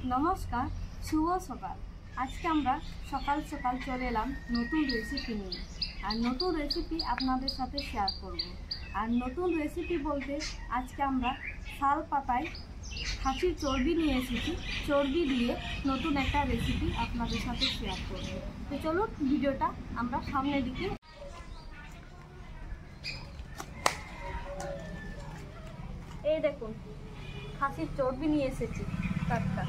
নমস্কার, শুভ সকাল। আজকে আমরা সকাল সকাল চলে এলাম নতুন রেসিপি নিয়ে। আর নতুন রেসিপি আপনাদের সাথে শেয়ার করব। আর নতুন রেসিপি বলতে আজকে আমরা শাল পাতায় খাসির চর্বি নিয়ে এসেছি। চর্বি দিয়ে নতুন একটা রেসিপি আপনাদের সাথে শেয়ার করব। তো চলুন ভিডিওটা আমরা সামনের দিকে। এই দেখুন, খাসির চর্বি নিয়ে এসেছি টাটকা।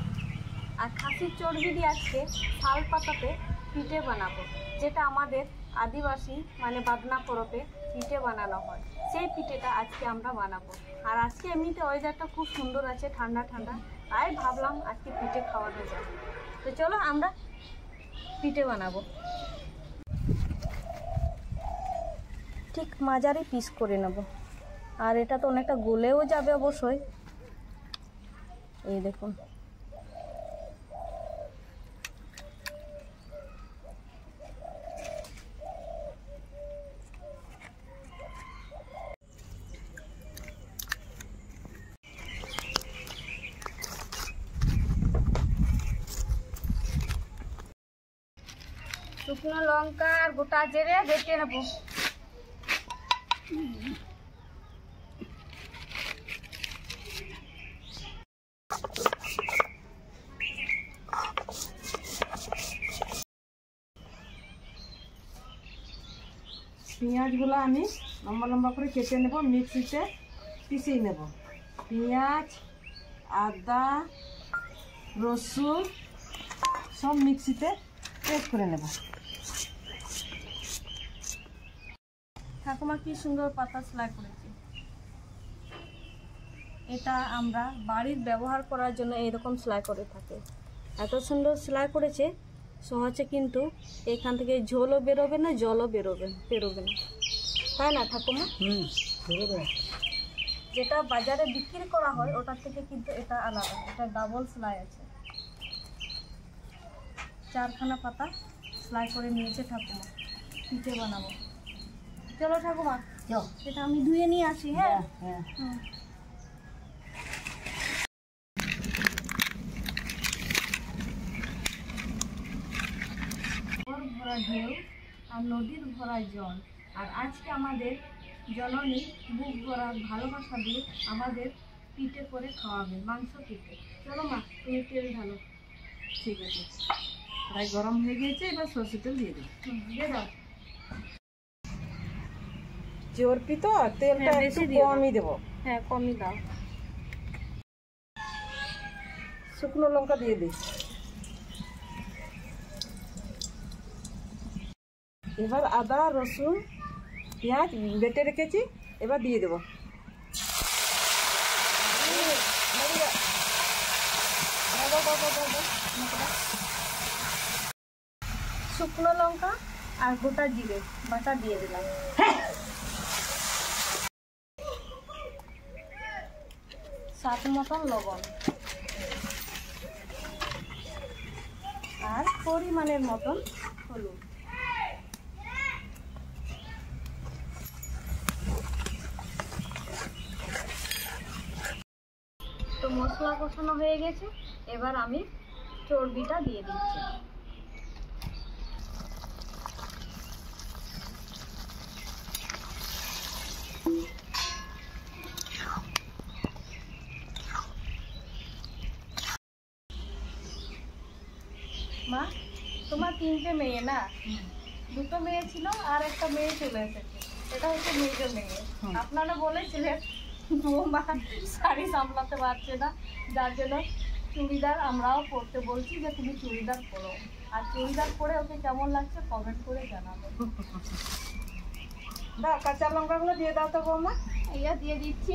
আর খাসির চর্বি দিয়ে আজকে শাল পাতাতে পিঠে বানাবো, যেটা আমাদের আদিবাসী মানে বাদনা পরবে পিঠে বানানো হয়। সেই পিঠেটা আজকে আমরা বানাবো। আর আজকে এমনিতে ওয়েদারটা খুব সুন্দর আছে, ঠান্ডা ঠান্ডা, তাই ভাবলাম আজকে পিঠে খাওয়াতে যাই। তো চলো আমরা পিঠে বানাবো। ঠিক মাঝারি পিস করে নেব। আর এটা তো অনেকটা গলেও যাবে অবশ্যই। এই দেখুন, শুকনো লঙ্কা আর গোটা জিরে বেটে নেব। পেঁয়াজগুলো আমি লম্বা লম্বা করে কেটে নেব, মিক্সিতে পিষিয়ে নেব। পেঁয়াজ, আদা, রসুন সব মিক্সিতে পেস্ট করে নেব। ঠাকুমা কি সুন্দর পাতা সেলাই করেছে। এটা আমরা বাড়ির ব্যবহার করার জন্য এইরকম সেলাই করে থাকে। এত সুন্দর সেলাই করেছে, সহজে কিন্তু এখান থেকে ঝোলও বেরোবে না, জলও বেরোবে না, তাই না ঠাকুমা? যেটা বাজারে বিক্রি করা হয় ওটার থেকে কিন্তু এটা আলাদা, এটা ডাবল সেলাই আছে। 4খানা পাতা সেলাই করে নিয়েছে ঠাকুমা, পিঠে বানাবো। চলো ঠাকুমা, এটা আমি ধুয়ে নিয়ে আসি। হ্যাঁ, ভরা ঢেউ আর নদীর ভরা জল। আর আজকে আমাদের জননী বুক ভরা ভালোবাসা দিয়ে আমাদের পিঠে করে খাওয়াবে, মাংস পিঠে। চলো মা, তুমি তেল ঢালো। ঠিক আছে, প্রায় গরম হয়ে গিয়েছে, এবার সরষে তেল দিয়ে দেবো। দিয়ে দাও। চর্বি তো তেলটা একটু কমই দেবো। হ্যাঁ, কমই দাও। শুকনো লঙ্কা দিয়ে দিই। এবার আদা, রসুন, পেঁয়াজ বেটে রেখেছি, এবার দিয়ে দেবো। শুকনো লঙ্কা আর গোটা জিরে বাটা দিয়ে দিলাম। স্বাদ মতন লবণ আর পরিমাণের মতন হলুদ। তো মশলা কষানো হয়ে গেছে, এবার আমি চর্বিটা দিয়ে দিচ্ছি। মা, তোমার 3টে মেয়ে না? 2টো মেয়ে ছিল আর একটা মেয়ে চলে এসেছে। এটা হচ্ছে মেজো মেয়ে। আপনারা বলেছিলেন বৌমা শাড়ি সামলাতে পারছে না, যার জন্য চুড়িদার আমরাও পরতে বলছি যে তুমি চুড়িদার পরো। আর চুড়িদার পরে ওকে কেমন লাগছে কমেন্ট করে জানাবো। দাও, কাঁচা লঙ্কাগুলো দিয়ে দাও তো বৌমা। এইয়া দিয়ে দিচ্ছি।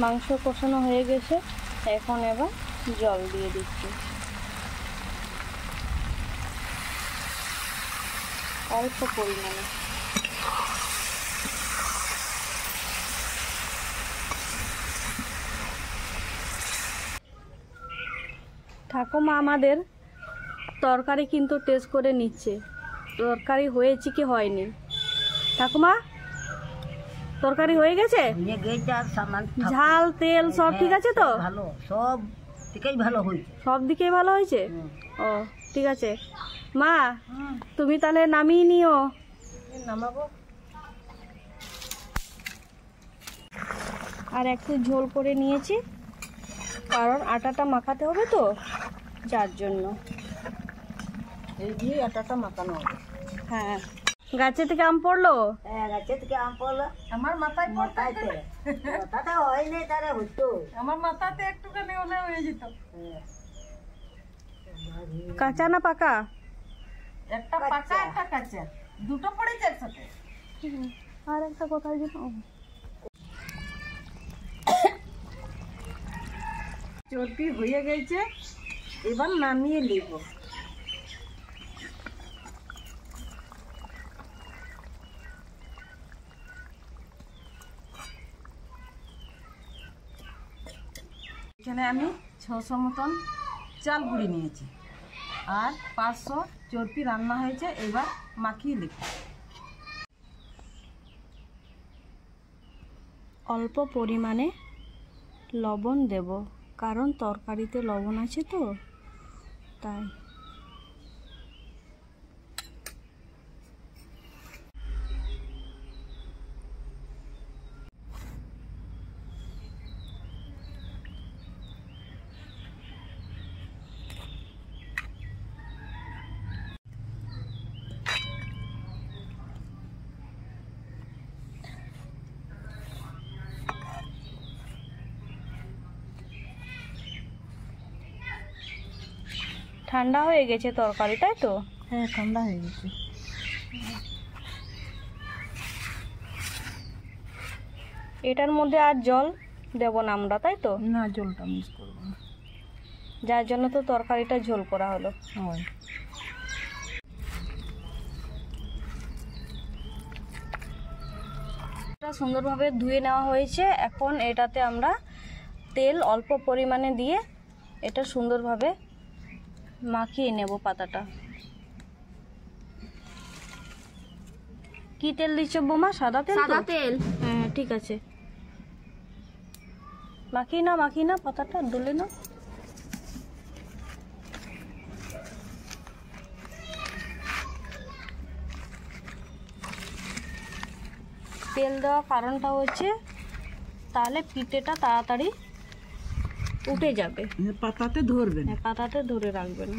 মাংস কষানো হয়ে গেছে, এখন এবার জল দিয়ে দিচ্ছি অল্প পরিমাণে। ঠাকুমা আমাদের তরকারি কিন্তু টেস্ট করে নিচ্ছে, তরকারি হয়েছে কি হয়নি। ঠাকুমা তরকারি হয়ে গেছে? ভেঙে গেছে আর সামান ঝাল তেল সব ঠিক আছে তো? ভালো, সব থেকেই ভালো হয়েছে। সব দিকেই ভালো হয়েছে? হুম। ও ঠিক আছে মা, তুমি তাহলে নামিয়ে নিও। নামাবো। আর একটু ঝোল করে নিয়েছি, কারণ আটাটা মাখাতে হবে তো, যার জন্য। এই দিয়ে আটাটা মাখানো হবে। হ্যাঁ, গাছে থেকে আম পড়লো? হ্যাঁ, গাছে থেকে আম পড়লো আমার মাথায় পড়তে মাথাতে। মাথাটা হয়নি, তারা হতো। আমার মাথাতে একটুখানি হলে হয়ে যেত। কাঁচা না পাকা? একটা পাকা একটা কাঁচা, দুটো পড়েছে একসাথে। আর একটা কোথায় যেন চর্বি হয়ে গেছে, এবার নামিয়ে নিব। এখানে আমি 600 মতন চাল গুঁড়ি নিয়েছি, আর 500 চর্বি রান্না হয়েছে। এবার মাখিয়ে নিব। অল্প পরিমাণে লবণ দেব, কারণ তরকারিতে লবণ আছে তো, তাই। ঠান্ডা হয়ে গেছে তরকারি, তাই তো? হ্যাঁ, ঠান্ডা হয়ে গেছে। এটার মধ্যে আর জল দেব না আমরা, তাই তো? না, জলটা মিস করবো না। যার জন্য তো তরকারিটা ঝোল করা হলো। হয়। এটা সুন্দরভাবে ধুয়ে নেওয়া হয়েছে। এখন এটাতে আমরা তেল অল্প পরিমাণে দিয়ে এটা সুন্দরভাবে মাখিয়ে নেব পাতাটা। কি তেল দিচ্ছ বোমা? সাদা তেল? সাদা তেল। হ্যাঁ ঠিক আছে, মাখিয়ে না পাতাটা ডলে না। তেল দেওয়ার কারণটা হচ্ছে তাহলে পিঠেটা তাড়াতাড়ি উঠে যাবে, পাতাতে ধরবে না। পাতাতে ধরে রাখবে না,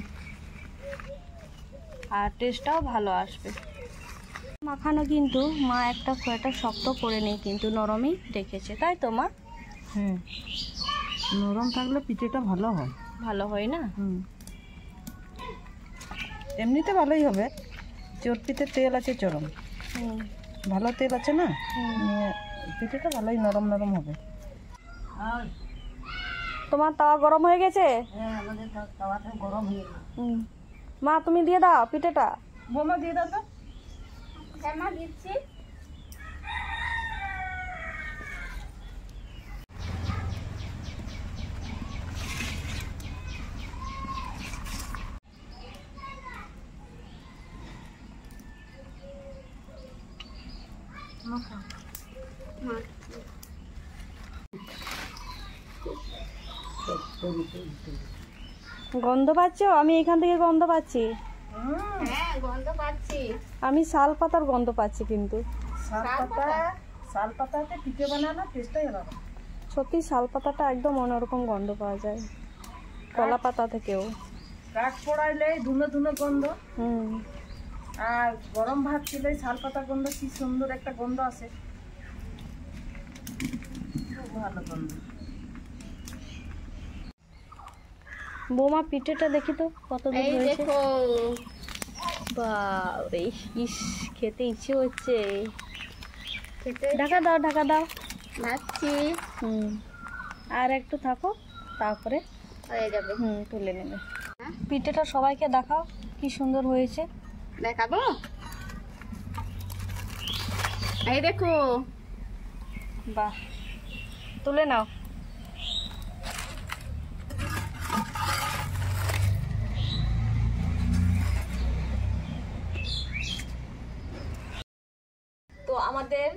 আর টেস্টটাও ভালো আসবে। মাখানো কিন্তু মা একটা খোয়াটা শক্ত করে নেই, কিন্তু নরমই রেখেছে, তাই তো মা? হ্যাঁ, নরম থাকলে পিঠেটা ভালো হয়। ভালো হয় না? এমনিতে ভালোই হবে, চর্বিতে তেল আছে চরম, হুম। ভালো তেল আছে না, নিয়ে পিঠেটা ভালোই নরম নরম হবে। তোমার তাওয়া গরম হয়ে গেছে? হ্যাঁ, আমাদের তাওয়াটা গরম হয়ে গেছে। মা তুমি দিয়ে দাও পিঠেটা। বোমা দিয়ে দাও তো। হ্যাঁ মা, দিচ্ছি। গন্ধ পাচ্ছ? আমি এখান থেকে গন্ধ পাচ্ছি। হ্যাঁ, গন্ধ পাচ্ছি। আমি শাল পাতার গন্ধ পাচ্ছি, কিন্তু শাল পাতাতে পিঠে বানানো টেস্টটাই আলাদা। সত্যি শাল পাতাটা একদম অন্যরকম গন্ধ পাওয়া যায়, কলা পাতা থেকেও। কাঠ পোড়াইলে ধুনো ধুনো গন্ধ, হুম। আর গরম ভাত খেলে শাল পাতা গন্ধ, কি সুন্দর একটা গন্ধ আসে, খুব ভালো গন্ধ। বৌমা পিঠেটা দেখি তো কত দূর এই হয়েছে। দেখো। বাবারে, ইস খেতে ইচ্ছে হচ্ছে। খেতে ঢাকা দাও, ঢাকা দাও। ভাবছি আর একটু থাকো, তারপরে হয়ে যাবে। তুলে নেবে। পিঠেটা সবাইকে দেখাও কি সুন্দর হয়েছে। দেখাবো? এই দেখো। বাহ, তুলে নাও। তো আমাদের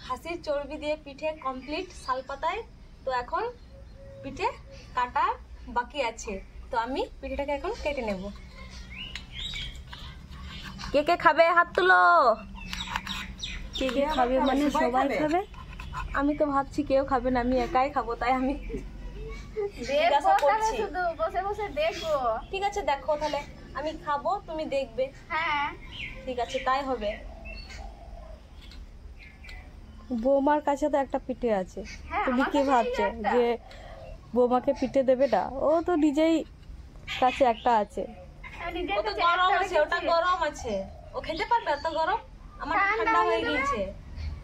খাসির চর্বি দিয়ে পিঠে কমপ্লিট শালপাতায়। তো এখন পিঠে কাটা বাকি আছে, তো আমি পিঠেটাকে এখন কেটে নেব। কে কে খাবে হাত তুলো। কে কে খাবে মানে সবাই খাবে? আমি তো ভাবছি কেউ খাবে না, আমি একাই খাবো, তাই আমি জিজ্ঞাসা করছি। শুধু বসে বসে দেখবো। ঠিক আছে দেখো, তাহলে আমি খাবো, তুমি দেখবে। হ্যাঁ, ঠিক আছে, তাই হবে। বৌমার কাছে তো একটা পিঠে আছে, হ্যাঁ, তুমি আমার কি কাছে ভাবছো এই একটা। যে বৌমাকে পিঠে দেবে না? ও তো নিজেই কাছে একটা আছে। আমি নিজের ও তো কাছে গরম একটা আছে, ওটা রেখেছি। গরম আছে, ও খেতে পারবে? এত গরম? আমার ঠান্ডা ঠান্ডা হয়ে হয়ে যাবে। গিয়েছে।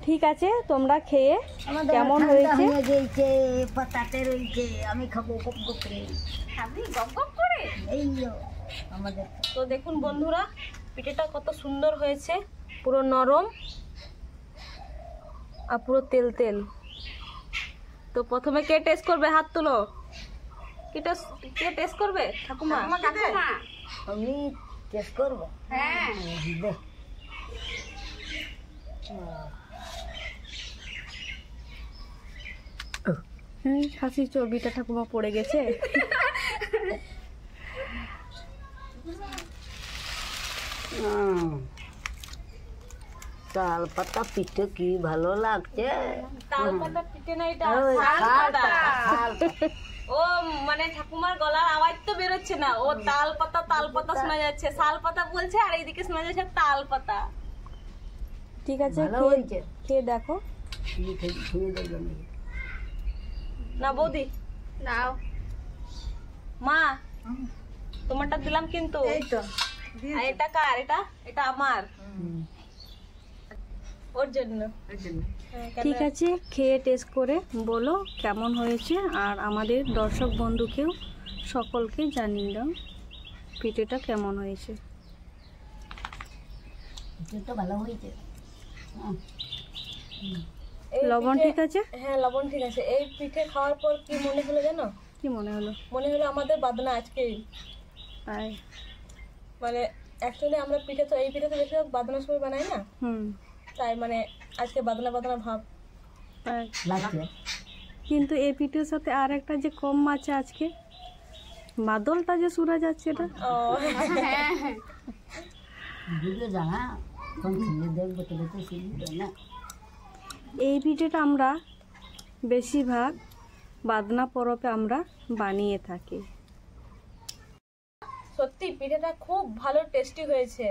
ঠিক আছে, তোমরা খেয়ে আমাদের কেমন ঠান্ডা হয়েছে হয়ে গেছে, পাতাতে রয়েছে, আমি খাবো গপ গপ করে। খাবি গপ গপ করে? এই যো আমাদের তো দেখুন বন্ধুরা, পিঠেটা কত সুন্দর হয়েছে, পুরো নরম আর পুরো তেল তেল। তো প্রথমে কে টেস্ট করবে? হাত তুলো। কে টেস্ট করবে? ঠাকুমা। ঠাকুমা। আমি টেস্ট করবো। হ্যাঁ, দে। খাসির চর্বিটা ঠাকুমা পড়ে গেছে। তাল পাতা পিঠে কি ভালো লাগছে। তাল পাতা পিঠে না, এটা ওই শাল শাল পাতা। পাতা, শাল পাতা। ও মানে ঠাকুমার গলার আওয়াজ তো বেরোচ্ছে না, ও তাল পাতা শোনা যাচ্ছে, শাল পাতা বলছে, আর এইদিকে শোনা যাচ্ছে তাল পাতা। ঠিক আছে, ভালো হয়েছে। খেয়ে দেখো। খেয়ে দেখবেন নাকি? না বৌদি, নাও। মা তোমারটা দিলাম কিন্তু। এই তো আর এটা কার? এটা আমার, ওর জন্য। ঠিক আছে, খেয়ে টেস্ট করে বলো কেমন হয়েছে, আর আমাদের দর্শক বন্ধুকেও সকলকে জানিয়ে দাও পিঠেটা কেমন হয়েছে। পিঠে তো ভালো হয়েছে। লবণ ঠিক আছে? হ্যাঁ, লবণ ঠিক আছে। এই পিঠে খাওয়ার পর কি মনে হলো জানো? কি মনে হলো? মনে হলো আমাদের বাদনা আজকেই। তাই মানে অ্যাকচুয়ালি আমরা পিঠে তো এই পিঠে তো বেশিরভাগ বাদনার সময় বানাই না, তাই মানে আজকে বাদনা বাদনা ভাব লাগছে। কিন্তু এই পিঠের সাথে আর একটা যে কম আছে আজকে, বাদলটা যে সুরা যাচ্ছে এটা। ভিডিও জানা কোন খেলে দেখবো তবে তো শিখবে না। এই পিঠেটা আমরা বেশিরভাগ বাদনা পরবে আমরা বানিয়ে থাকি। সত্যি পিঠেটা খুব ভালো টেস্টি হয়েছে।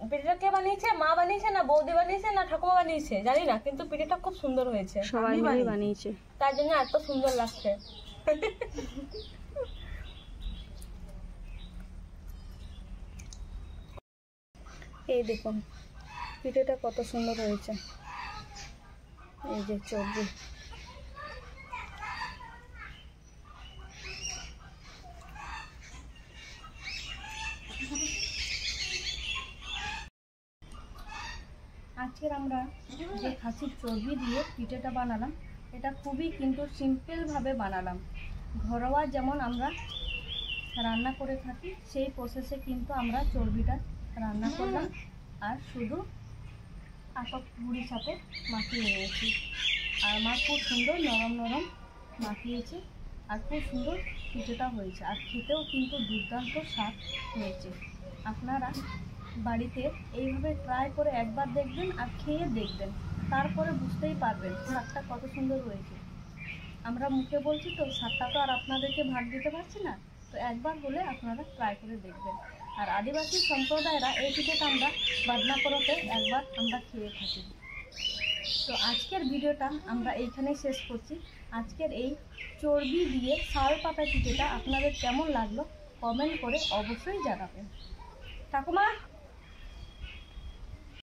পিঠেটা কে বানিয়েছে? মা বানিয়েছে না বৌদি বানিয়েছে না ঠাকুমা বানিয়েছে জানি না, কিন্তু পিঠেটা খুব সুন্দর হয়েছে, সবাই মিলে বানিয়েছে, তার জন্য এত সুন্দর লাগছে। এই দেখুন পিঠেটা কত সুন্দর হয়েছে, এই যে চর্বি। আজকের আমরা যে খাসির চর্বি দিয়ে পিঠেটা বানালাম, এটা খুবই কিন্তু সিম্পলভাবে বানালাম। ঘরোয়া যেমন আমরা রান্না করে থাকি সেই প্রসেসে কিন্তু আমরা চর্বিটা রান্না করলাম, আর শুধু আটক মুড়ির সাথে মাখিয়ে নিয়েছি। আর আমার খুব সুন্দর নরম নরম মাখিয়েছে, আর খুব সুন্দর পিঠেটা হয়েছে, আর খেতেও কিন্তু দুর্দান্ত স্বাদ হয়েছে। আপনারা বাড়িতে এইভাবে ট্রাই করে একবার দেখবেন আর খেয়ে দেখবেন, তারপরে বুঝতেই পারবেন স্বাদটা কত সুন্দর হয়েছে। আমরা মুখে বলছি তো, স্বাদটা তো আর আপনাদেরকে ভাগ দিতে পারছি না, তো একবার হলে আপনারা ট্রাই করে দেখবেন। আর আদিবাসী সম্প্রদায়েরা এই পিঠেটা আমরা বাদনা পরতে একবার আমরা খেয়ে থাকি। তো আজকের ভিডিওটা আমরা এইখানেই শেষ করছি। আজকের এই চর্বি দিয়ে শাল পাতা পিঠেটা আপনাদের কেমন লাগলো কমেন্ট করে অবশ্যই জানাবেন। ঠাকুমা